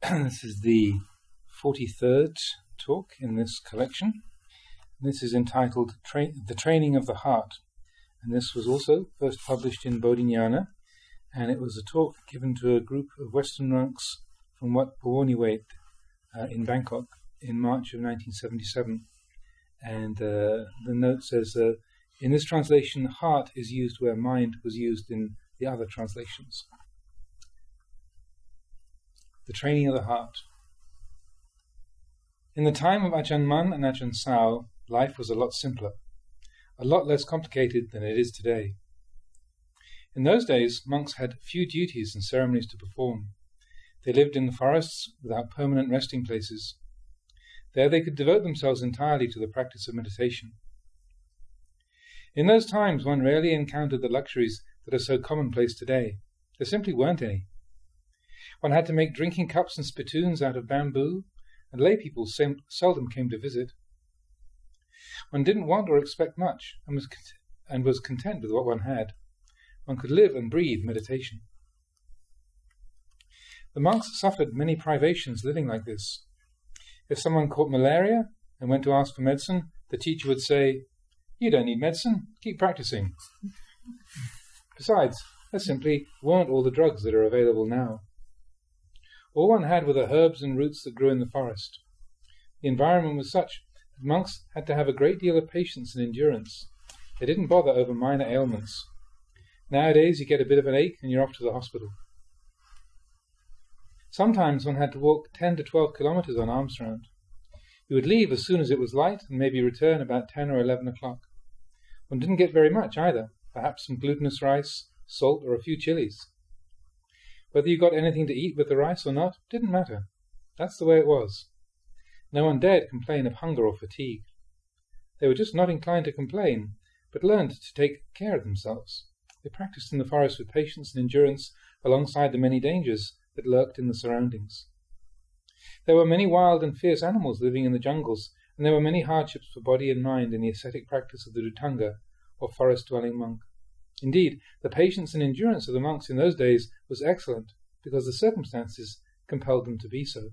This is the 43rd talk in this collection. This is entitled The Training of the Heart, and this was also first published in Bodhinyana, and it was a talk given to a group of Western monks from Wat Pawoniwait in Bangkok in March of 1977. And the note says, in this translation, heart is used where mind was used in the other translations. The training of the heart. In the time of Ajahn Mun and Ajahn Chah, life was a lot simpler, a lot less complicated than it is today. In those days, monks had few duties and ceremonies to perform. They lived in the forests without permanent resting places. There they could devote themselves entirely to the practice of meditation. In those times, one rarely encountered the luxuries that are so commonplace today. There simply weren't any. One had to make drinking cups and spittoons out of bamboo, and lay people seldom came to visit. One didn't want or expect much, and was content with what one had. One could live and breathe meditation. The monks suffered many privations living like this. If someone caught malaria and went to ask for medicine, the teacher would say, "You don't need medicine, keep practicing." Besides, there simply weren't all the drugs that are available now. All one had were the herbs and roots that grew in the forest. The environment was such that monks had to have a great deal of patience and endurance. They didn't bother over minor ailments. Nowadays you get a bit of an ache and you're off to the hospital. Sometimes one had to walk 10 to 12 kilometers on alms round. You would leave as soon as it was light and maybe return about 10 or 11 o'clock. One didn't get very much either, perhaps some glutinous rice, salt or a few chilies. Whether you got anything to eat with the rice or not didn't matter. That's the way it was. No one dared complain of hunger or fatigue. They were just not inclined to complain, but learned to take care of themselves. They practiced in the forest with patience and endurance alongside the many dangers that lurked in the surroundings. There were many wild and fierce animals living in the jungles, and there were many hardships for body and mind in the ascetic practice of the Dhutanga, or forest-dwelling monk. Indeed, the patience and endurance of the monks in those days was excellent, because the circumstances compelled them to be so.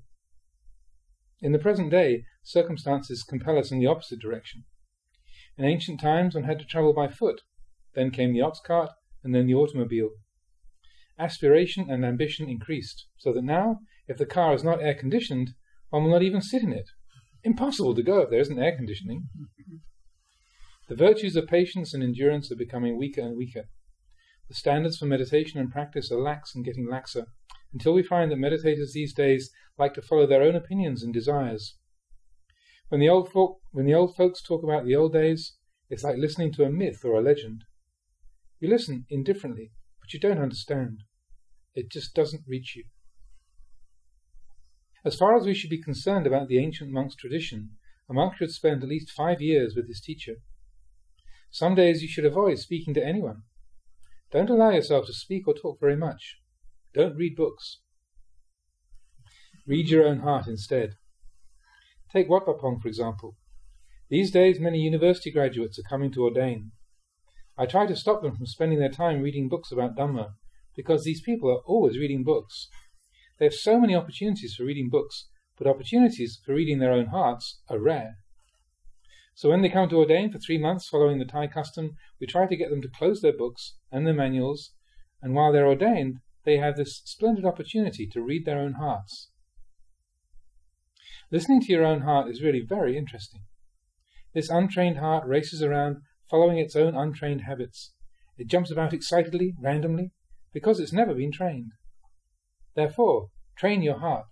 In the present day, circumstances compel us in the opposite direction. In ancient times, one had to travel by foot. Then came the ox cart, and then the automobile. Aspiration and ambition increased, so that now, if the car is not air-conditioned, one will not even sit in it. Impossible to go if there isn't air conditioning. The virtues of patience and endurance are becoming weaker and weaker. The standards for meditation and practice are lax and getting laxer, until we find that meditators these days like to follow their own opinions and desires. When the old folks talk about the old days, it's like listening to a myth or a legend. You listen indifferently, but you don't understand. It just doesn't reach you. As far as we should be concerned about the ancient monk's tradition, a monk should spend at least 5 years with his teacher. Some days you should avoid speaking to anyone. Don't allow yourself to speak or talk very much. Don't read books. Read your own heart instead. Take Wat Pong, for example. These days many university graduates are coming to ordain. I try to stop them from spending their time reading books about Dhamma, because these people are always reading books. They have so many opportunities for reading books, but opportunities for reading their own hearts are rare. So when they come to ordain for 3 months following the Thai custom, we try to get them to close their books and their manuals, and while they're ordained, they have this splendid opportunity to read their own hearts. Listening to your own heart is really very interesting. This untrained heart races around, following its own untrained habits. It jumps about excitedly, randomly, because it's never been trained. Therefore, train your heart.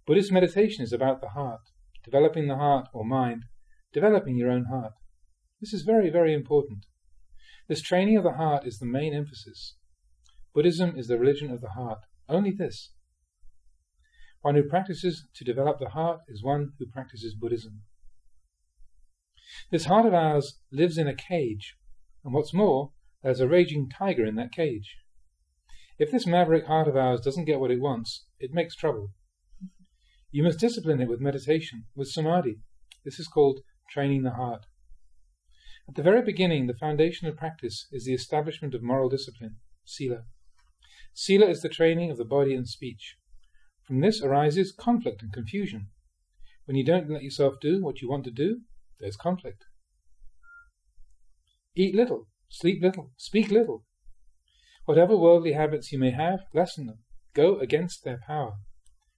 Buddhist meditation is about the heart. Developing the heart or mind, developing your own heart. This is very, very important. This training of the heart is the main emphasis. Buddhism is the religion of the heart. Only this. One who practices to develop the heart is one who practices Buddhism. This heart of ours lives in a cage, and what's more, there's a raging tiger in that cage. If this maverick heart of ours doesn't get what it wants, it makes trouble. You must discipline it with meditation, with samadhi. This is called training the heart. At the very beginning, the foundation of practice is the establishment of moral discipline, sila. Sila is the training of the body and speech. From this arises conflict and confusion. When you don't let yourself do what you want to do, there's conflict. Eat little, sleep little, speak little. Whatever worldly habits you may have, lessen them. Go against their power.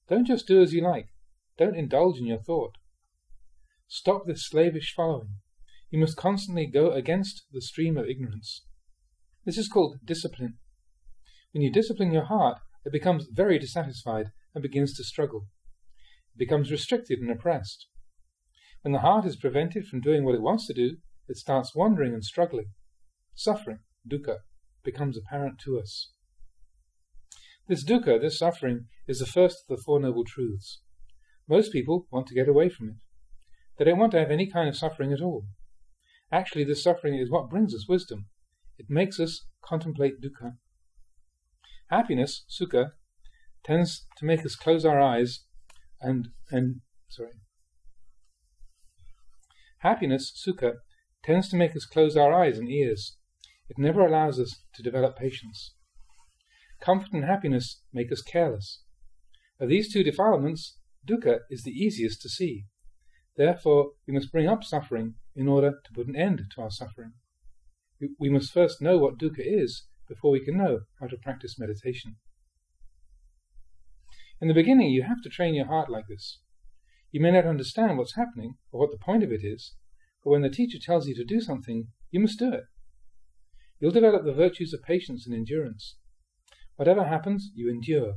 Don't just do as you like. Don't indulge in your thought. Stop this slavish following. You must constantly go against the stream of ignorance. This is called discipline. When you discipline your heart, it becomes very dissatisfied and begins to struggle. It becomes restricted and oppressed. When the heart is prevented from doing what it wants to do, it starts wandering and struggling. Suffering, dukkha, becomes apparent to us. This dukkha, this suffering, is the first of the Four Noble Truths. Most people want to get away from it. They don't want to have any kind of suffering at all. Actually, this suffering is what brings us wisdom. It makes us contemplate dukkha. Happiness, sukha, tends to make us close our eyes Happiness, sukha, tends to make us close our eyes and ears. It never allows us to develop patience. Comfort and happiness make us careless. Of these two defilements, dukkha is the easiest to see. Therefore, we must bring up suffering in order to put an end to our suffering. We must first know what dukkha is before we can know how to practice meditation. In the beginning, you have to train your heart like this. You may not understand what's happening or what the point of it is, but when the teacher tells you to do something, you must do it. You'll develop the virtues of patience and endurance. Whatever happens, you endure,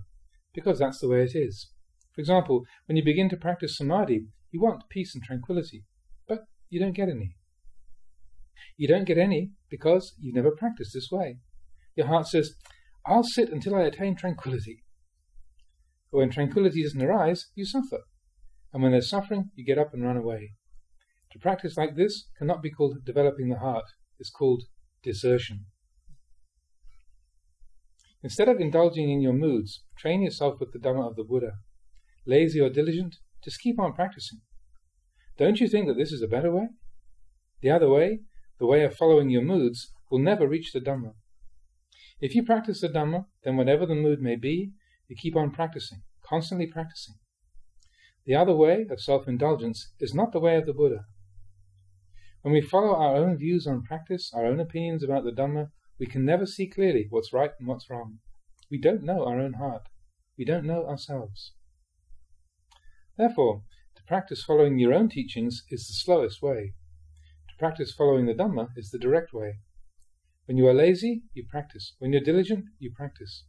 because that's the way it is. For example, when you begin to practice samadhi, you want peace and tranquility, but you don't get any. You don't get any because you've never practiced this way. Your heart says, I'll sit until I attain tranquility. But when tranquility doesn't arise, you suffer. And when there's suffering, you get up and run away. To practice like this cannot be called developing the heart. It's called desertion. Instead of indulging in your moods, train yourself with the Dhamma of the Buddha. Lazy or diligent, just keep on practicing. Don't you think that this is a better way? The other way, the way of following your moods, will never reach the Dhamma. If you practice the Dhamma, then whatever the mood may be, you keep on practicing, constantly practicing. The other way of self-indulgence is not the way of the Buddha. When we follow our own views on practice, our own opinions about the Dhamma, we can never see clearly what's right and what's wrong. We don't know our own heart. We don't know ourselves. Therefore, to practice following your own teachings is the slowest way. To practice following the Dhamma is the direct way. When you are lazy, you practice. When you're diligent, you practice.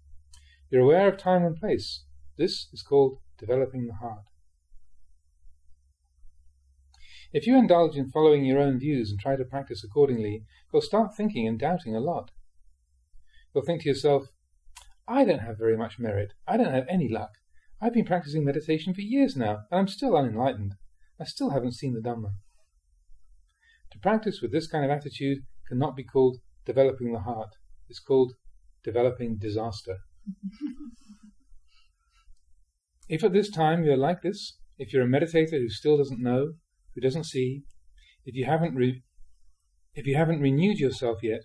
You're aware of time and place. This is called developing the heart. If you indulge in following your own views and try to practice accordingly, you'll start thinking and doubting a lot. You'll think to yourself, I don't have very much merit. I don't have any luck. I've been practicing meditation for years now, and I'm still unenlightened. I still haven't seen the Dhamma. To practice with this kind of attitude cannot be called developing the heart. It's called developing disaster. If at this time you're like this, if you're a meditator who still doesn't know, who doesn't see, if you haven't renewed yourself yet,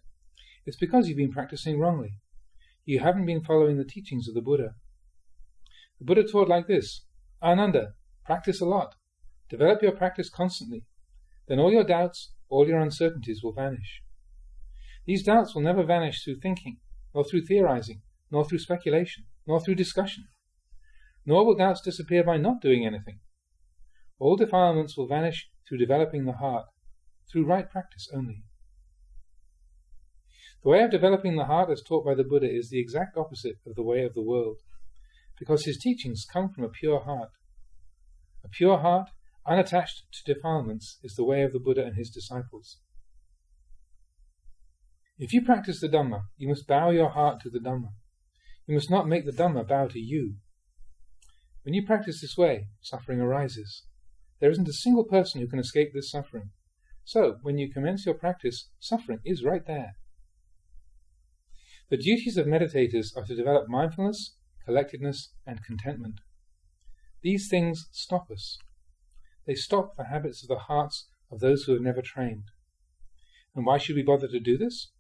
it's because you've been practicing wrongly. You haven't been following the teachings of the Buddha. The Buddha taught like this: Ananda, practice a lot. Develop your practice constantly. Then all your doubts, all your uncertainties will vanish. These doubts will never vanish through thinking, nor through theorizing, nor through speculation, nor through discussion. Nor will doubts disappear by not doing anything. All defilements will vanish through developing the heart, through right practice only. The way of developing the heart as taught by the Buddha is the exact opposite of the way of the world, because his teachings come from a pure heart. A pure heart, unattached to defilements, is the way of the Buddha and his disciples. If you practice the Dhamma, you must bow your heart to the Dhamma. You must not make the Dhamma bow to you. When you practice this way, suffering arises. There isn't a single person who can escape this suffering. So, when you commence your practice, suffering is right there. The duties of meditators are to develop mindfulness, collectedness, and contentment. These things stop us. They stop the habits of the hearts of those who have never trained. And why should we bother to do this?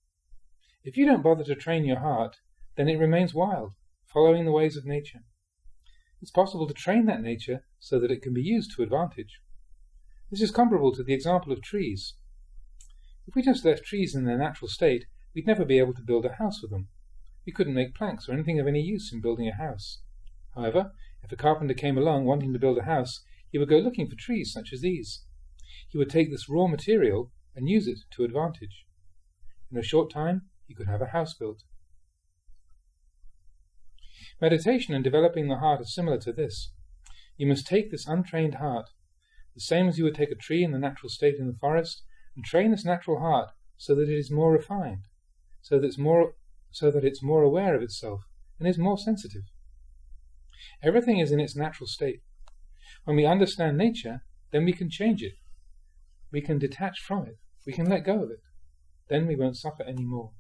If you don't bother to train your heart, then it remains wild, following the ways of nature. it's possible to train that nature so that it can be used to advantage. This is comparable to the example of trees. If we just left trees in their natural state, we'd never be able to build a house with them. We couldn't make planks or anything of any use in building a house. However, if a carpenter came along wanting to build a house, he would go looking for trees such as these. He would take this raw material and use it to advantage. In a short time, he could have a house built. Meditation and developing the heart are similar to this. You must take this untrained heart, the same as you would take a tree in the natural state in the forest, and train this natural heart so that it is more refined, so that it's more aware of itself and is more sensitive. Everything is in its natural state. When we understand nature, then we can change it. We can detach from it. We can let go of it. Then we won't suffer any more.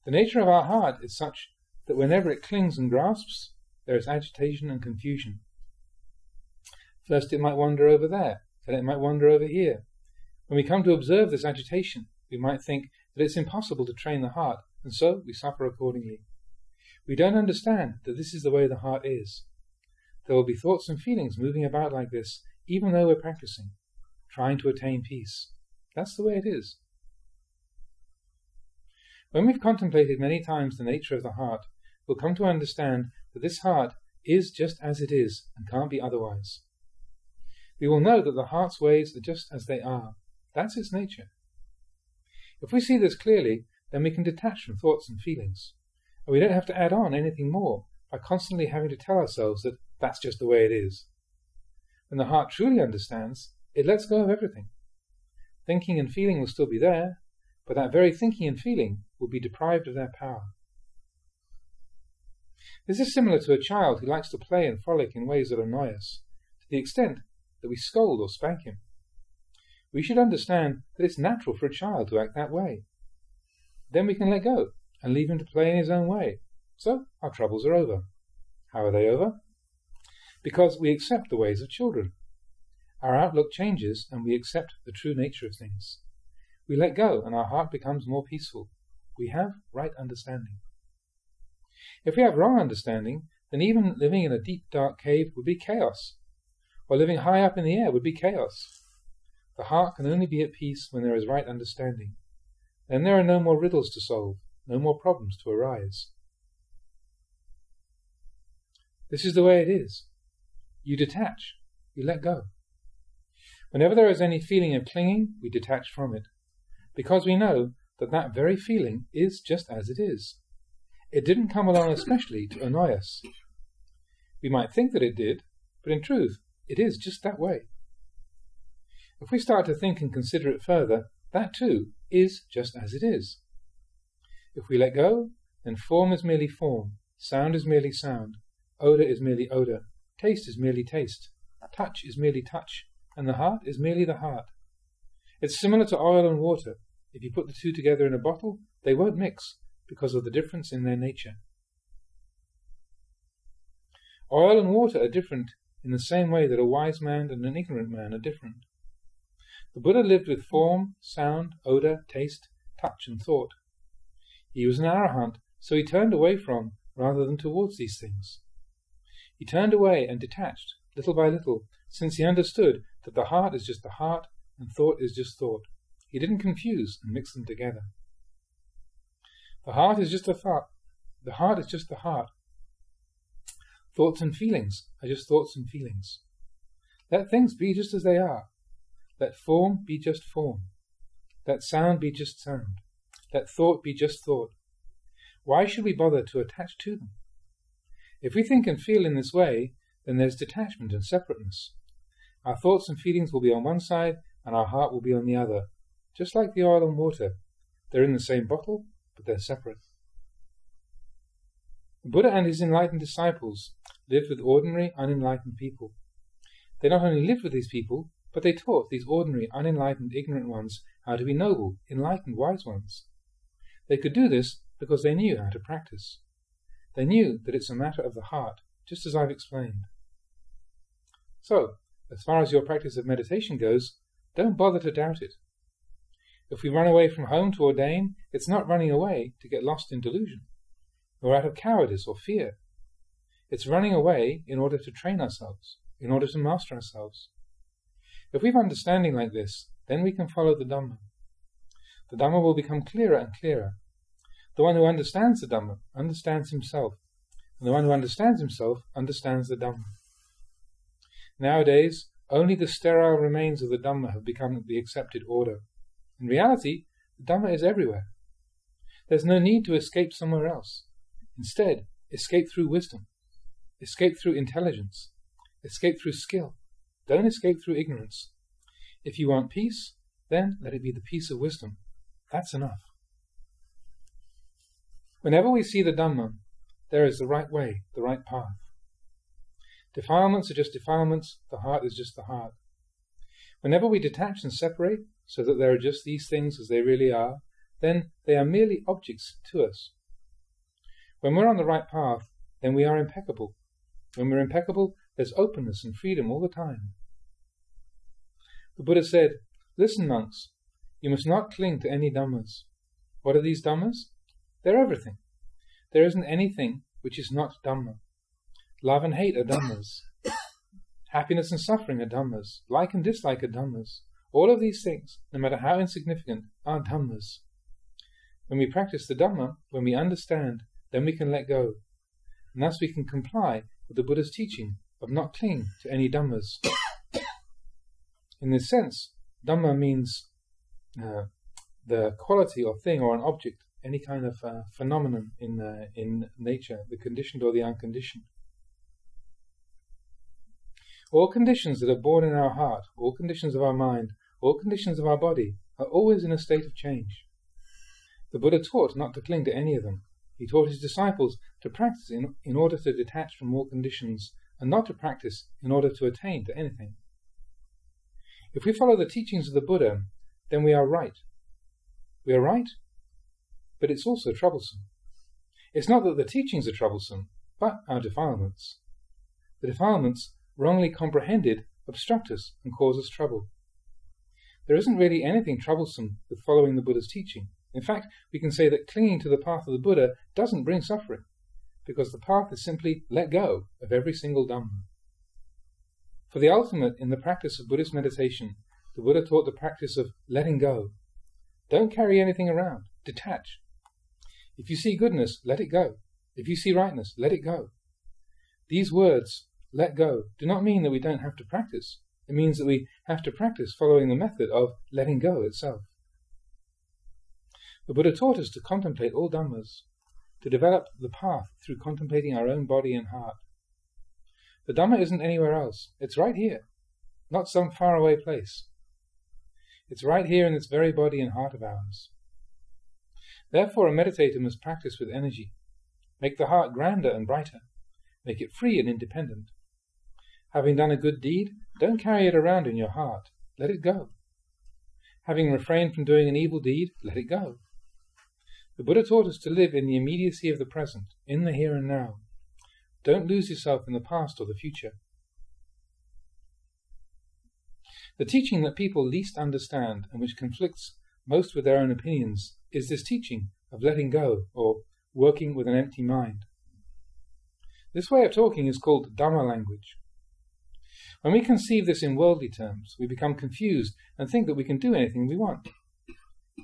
The nature of our heart is such that whenever it clings and grasps, there is agitation and confusion. First it might wander over there, then it might wander over here. When we come to observe this agitation, we might think that it's impossible to train the heart, and so we suffer accordingly. We don't understand that this is the way the heart is. There will be thoughts and feelings moving about like this, even though we're practicing, trying to attain peace. That's the way it is. When we've contemplated many times the nature of the heart, we'll come to understand that this heart is just as it is and can't be otherwise. We will know that the heart's ways are just as they are. That's its nature. If we see this clearly, then we can detach from thoughts and feelings, and we don't have to add on anything more by constantly having to tell ourselves that that's just the way it is. When the heart truly understands, it lets go of everything. Thinking and feeling will still be there, but that very thinking and feeling will be deprived of their power. This is similar to a child who likes to play and frolic in ways that annoy us, to the extent that we scold or spank him. We should understand that it's natural for a child to act that way. Then we can let go and leave him to play in his own way. So our troubles are over. How are they over? Because we accept the ways of children. Our outlook changes and we accept the true nature of things. We let go and our heart becomes more peaceful. We have right understanding. If we have wrong understanding, then even living in a deep, dark cave would be chaos, or living high up in the air would be chaos. The heart can only be at peace when there is right understanding. Then there are no more riddles to solve, no more problems to arise. This is the way it is. You detach, you let go. Whenever there is any feeling of clinging, we detach from it, because we know that that very feeling is just as it is. It didn't come along especially to annoy us. We might think that it did, but in truth, it is just that way. If we start to think and consider it further, that too is just as it is. If we let go, then form is merely form, sound is merely sound, odour is merely odour, taste is merely taste, touch is merely touch, and the heart is merely the heart. It's similar to oil and water. If you put the two together in a bottle, they won't mix because of the difference in their nature. Oil and water are different in the same way that a wise man and an ignorant man are different. The Buddha lived with form, sound, odour, taste, touch and thought. He was an arahant, so he turned away from rather than towards these things. He turned away and detached, little by little, since he understood that the heart is just the heart and thought is just thought. He didn't confuse and mix them together. The heart is just a thought. The heart is just the heart. Thoughts and feelings are just thoughts and feelings. Let things be just as they are. Let form be just form. Let sound be just sound. Let thought be just thought. Why should we bother to attach to them? If we think and feel in this way, then there's detachment and separateness. Our thoughts and feelings will be on one side, and our heart will be on the other, just like the oil and water. They're in the same bottle, but they're separate. The Buddha and his enlightened disciples lived with ordinary, unenlightened people. They not only lived with these people, but they taught these ordinary, unenlightened, ignorant ones how to be noble, enlightened, wise ones. They could do this because they knew how to practice. They knew that it's a matter of the heart, just as I've explained. So, as far as your practice of meditation goes, don't bother to doubt it. If we run away from home to ordain, it's not running away to get lost in delusion, nor out of cowardice or fear. It's running away in order to train ourselves, in order to master ourselves. If we have understanding like this, then we can follow the Dhamma. The Dhamma will become clearer and clearer. The one who understands the Dhamma understands himself, and the one who understands himself understands the Dhamma. Nowadays, only the sterile remains of the Dhamma have become the accepted order. In reality, the Dhamma is everywhere. There's no need to escape somewhere else. Instead, escape through wisdom. Escape through intelligence. Escape through skill. Don't escape through ignorance. If you want peace, then let it be the peace of wisdom. That's enough. Whenever we see the Dhamma, there is the right way, the right path. Defilements are just defilements, the heart is just the heart. Whenever we detach and separate, so that there are just these things as they really are, then they are merely objects to us. When we're on the right path, then we are impeccable. When we're impeccable, there's openness and freedom all the time. The Buddha said, "Listen, monks, you must not cling to any Dhammas." What are these Dhammas? They're everything. There isn't anything which is not Dhamma. Love and hate are Dhammas. Happiness and suffering are Dhammas. Like and dislike are Dhammas. All of these things, no matter how insignificant, are Dhammas. When we practice the Dhamma, when we understand, then we can let go. And thus we can comply with the Buddha's teaching of not clinging to any Dhammas. In this sense, Dhamma means the quality or thing or an object, any kind of phenomenon in nature, the conditioned or the unconditioned. All conditions that are born in our heart, all conditions of our mind, all conditions of our body, are always in a state of change. The Buddha taught not to cling to any of them. He taught his disciples to practice in order to detach from all conditions, and not to practice in order to attain to anything. If we follow the teachings of the Buddha, then we are right. We are right, but it's also troublesome. It's not that the teachings are troublesome, but our defilements. The defilements, wrongly comprehended, obstruct us and cause us trouble. There isn't really anything troublesome with following the Buddha's teaching. In fact, we can say that clinging to the path of the Buddha doesn't bring suffering, because the path is simply let go of every single Dhamma. For the ultimate in the practice of Buddhist meditation, the Buddha taught the practice of letting go. Don't carry anything around. Detach. If you see goodness, let it go. If you see rightness, let it go. These words, let go, do not mean that we don't have to practice. It means that we have to practice following the method of letting go itself. The Buddha taught us to contemplate all Dhammas, to develop the path through contemplating our own body and heart. The Dhamma isn't anywhere else. It's right here, not some faraway place. It's right here in this very body and heart of ours. Therefore, a meditator must practice with energy, make the heart grander and brighter, make it free and independent. Having done a good deed, don't carry it around in your heart. Let it go. Having refrained from doing an evil deed, let it go. The Buddha taught us to live in the immediacy of the present, in the here and now. Don't lose yourself in the past or the future. The teaching that people least understand, and which conflicts most with their own opinions, is this teaching of letting go, or working with an empty mind. This way of talking is called Dhamma language. When we conceive this in worldly terms, we become confused and think that we can do anything we want.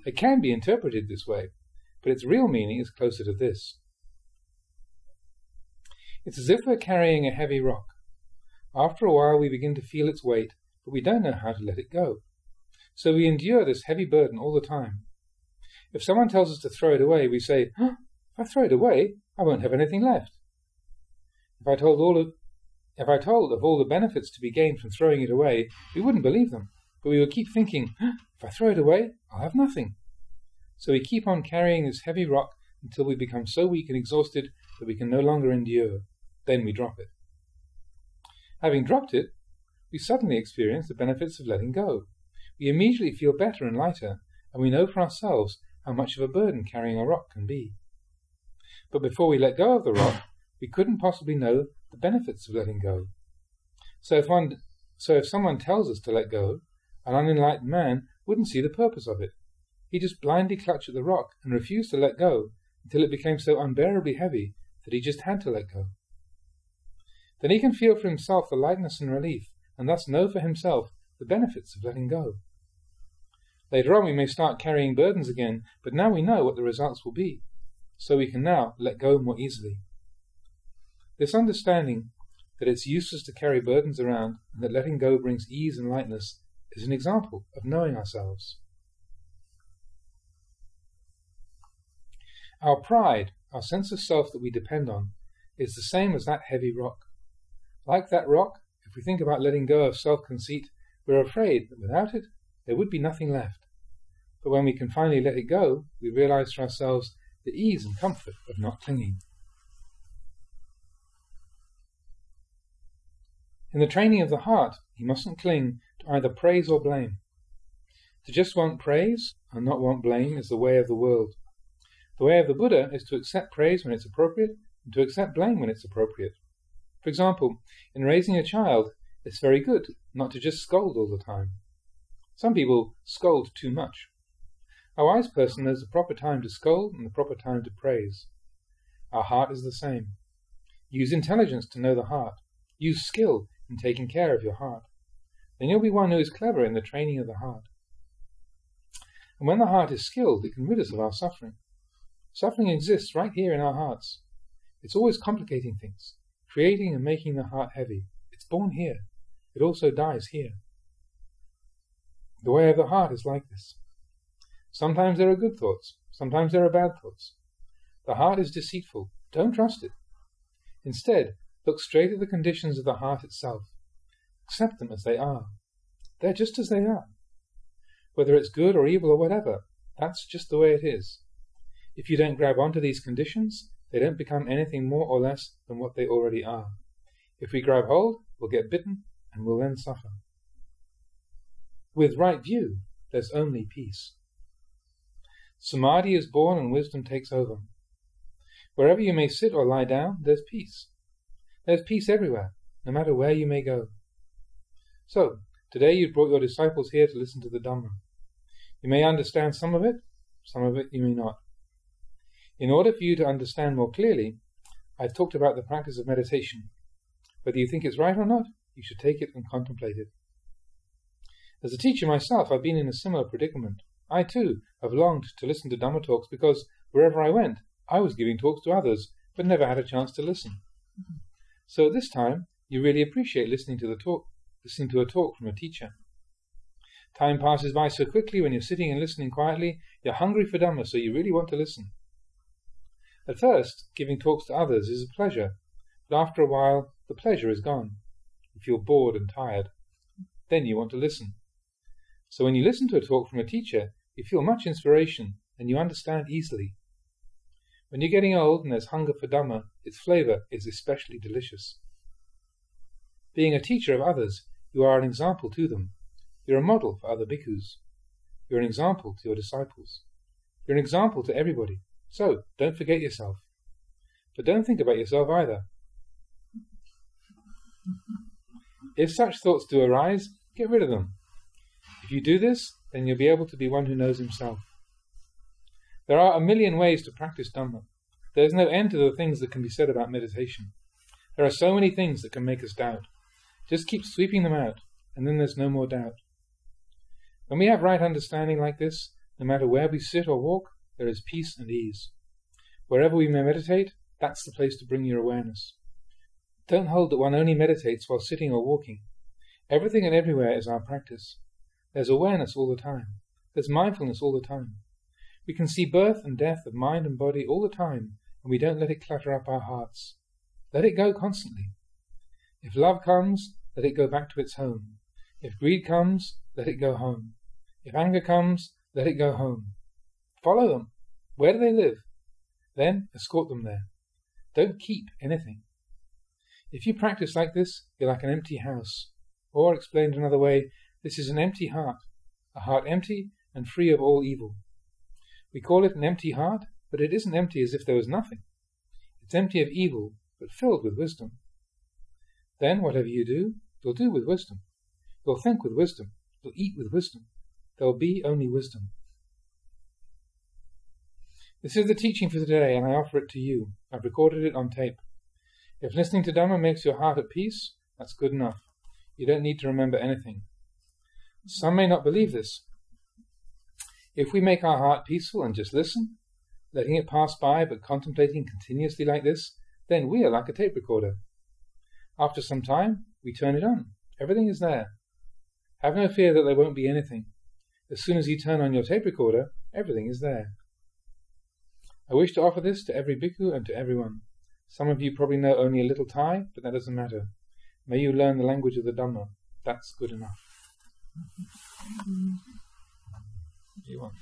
It can be interpreted this way, but its real meaning is closer to this. It's as if we're carrying a heavy rock. After a while we begin to feel its weight, but we don't know how to let it go. So we endure this heavy burden all the time. If someone tells us to throw it away, we say, if I throw it away, I won't have anything left. If I told of all the benefits to be gained from throwing it away, we wouldn't believe them, but we would keep thinking, if I throw it away, I'll have nothing. So we keep on carrying this heavy rock until we become so weak and exhausted that we can no longer endure. Then we drop it. Having dropped it, we suddenly experience the benefits of letting go. We immediately feel better and lighter, and we know for ourselves how much of a burden carrying a rock can be. But before we let go of the rock, we couldn't possibly know the benefits of letting go. So if someone tells us to let go, an unenlightened man wouldn't see the purpose of it. He'd just blindly clutch at the rock and refuse to let go until it became so unbearably heavy that he just had to let go. Then he can feel for himself the lightness and relief, and thus know for himself the benefits of letting go. Later on we may start carrying burdens again, but now we know what the results will be, so we can now let go more easily. This understanding that it's useless to carry burdens around and that letting go brings ease and lightness is an example of knowing ourselves. Our pride, our sense of self that we depend on, is the same as that heavy rock. Like that rock, if we think about letting go of self-conceit, we're afraid that without it, there would be nothing left. But when we can finally let it go, we realize for ourselves the ease and comfort of not clinging. In the training of the heart, you mustn't cling to either praise or blame. To just want praise and not want blame is the way of the world. The way of the Buddha is to accept praise when it's appropriate and to accept blame when it's appropriate. For example, in raising a child, it's very good not to just scold all the time. Some people scold too much. A wise person knows the proper time to scold and the proper time to praise. Our heart is the same. Use intelligence to know the heart. Use skill in taking care of your heart. Then you'll be one who is clever in the training of the heart. And when the heart is skilled, it can rid us of our suffering. Suffering exists right here in our hearts. It's always complicating things, creating and making the heart heavy. It's born here. It also dies here. The way of the heart is like this. Sometimes there are good thoughts. Sometimes there are bad thoughts. The heart is deceitful. Don't trust it. Instead, look straight at the conditions of the heart itself. Accept them as they are. They're just as they are. Whether it's good or evil or whatever, that's just the way it is. If you don't grab onto these conditions, they don't become anything more or less than what they already are. If we grab hold, we'll get bitten and we'll then suffer. With right view, there's only peace. Samadhi is born and wisdom takes over. Wherever you may sit or lie down, there's peace. There's peace everywhere, no matter where you may go. So, today you've brought your disciples here to listen to the Dhamma. You may understand some of it you may not. In order for you to understand more clearly, I've talked about the practice of meditation. Whether you think it's right or not, you should take it and contemplate it. As a teacher myself, I've been in a similar predicament. I too have longed to listen to Dhamma talks because wherever I went, I was giving talks to others, but never had a chance to listen. So this time, you really appreciate listening to a talk from a teacher. Time passes by so quickly when you're sitting and listening quietly. You're hungry for Dhamma, so you really want to listen. At first, giving talks to others is a pleasure, but after a while, the pleasure is gone. You feel bored and tired. Then you want to listen. So when you listen to a talk from a teacher, you feel much inspiration and you understand easily. When you're getting old and there's hunger for Dhamma, its flavour is especially delicious. Being a teacher of others, you are an example to them. You're a model for other bhikkhus. You're an example to your disciples. You're an example to everybody. So, don't forget yourself. But don't think about yourself either. If such thoughts do arise, get rid of them. If you do this, then you'll be able to be one who knows himself. There are a million ways to practice Dhamma. There is no end to the things that can be said about meditation. There are so many things that can make us doubt. Just keep sweeping them out, and then there's no more doubt. When we have right understanding like this, no matter where we sit or walk, there is peace and ease. Wherever we may meditate, that's the place to bring your awareness. Don't hold that one only meditates while sitting or walking. Everything and everywhere is our practice. There's awareness all the time. There's mindfulness all the time. We can see birth and death of mind and body all the time, and we don't let it clutter up our hearts. Let it go constantly. If love comes, let it go back to its home. If greed comes, let it go home. If anger comes, let it go home. Follow them. Where do they live? Then escort them there. Don't keep anything. If you practice like this, you're like an empty house. Or, explained another way, this is an empty heart, a heart empty and free of all evil. We call it an empty heart, but it isn't empty as if there was nothing. It's empty of evil, but filled with wisdom. Then, whatever you do, you'll do with wisdom. You'll think with wisdom. You'll eat with wisdom. There will be only wisdom. This is the teaching for today, and I offer it to you. I've recorded it on tape. If listening to Dhamma makes your heart at peace, that's good enough. You don't need to remember anything. Some may not believe this. If we make our heart peaceful and just listen, letting it pass by but contemplating continuously like this, then we are like a tape recorder. After some time, we turn it on. Everything is there. Have no fear that there won't be anything. As soon as you turn on your tape recorder, everything is there. I wish to offer this to every bhikkhu and to everyone. Some of you probably know only a little Thai, but that doesn't matter. May you learn the language of the Dhamma. That's good enough. You want?